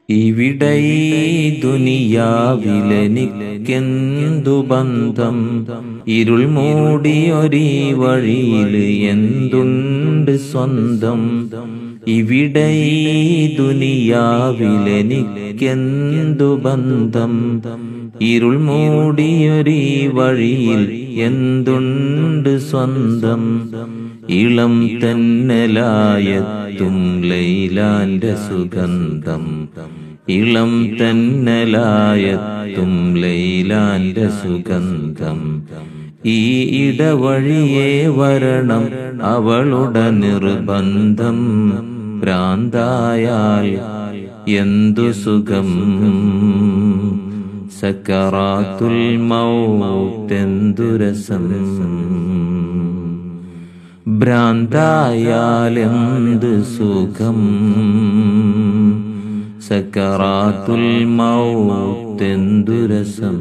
ഇവിടെ ഈ ദുനിയാവിലെനിക്കെന്തു ബന്ധം, ഇരുൾ മൂടിയൊരീ വഴിയിൽ എന്തുണ്ട് സ്വന്തം. ഇവിടെ ഈ ദുനിയാവിലെനിക്കെന്തു ബന്ധം, ഇരുൾ മൂടിയൊരീ വഴിയിൽ എന്തുണ്ട് സ്വന്തം. ഇളം തെന്നലായെത്തും ലൈലാന്റെ സുഗന്ധം, ഇളം തെന്നലായെത്തും ലൈലാന്റെ സുഗന്ധം. ഈ ഇടവഴിയെ വരണം അവളുടെ നിർബന്ധം, ഭ്രാന്തായാൽ എന്തു സുഖം. സക്കറാത്തുൽ മൗത്തെന്തു രസം, ഭ്രാന്തായാൽ എന്ത് സുഖം. സക്കറാത്തുൽ മൗത്തെന്തു രസം.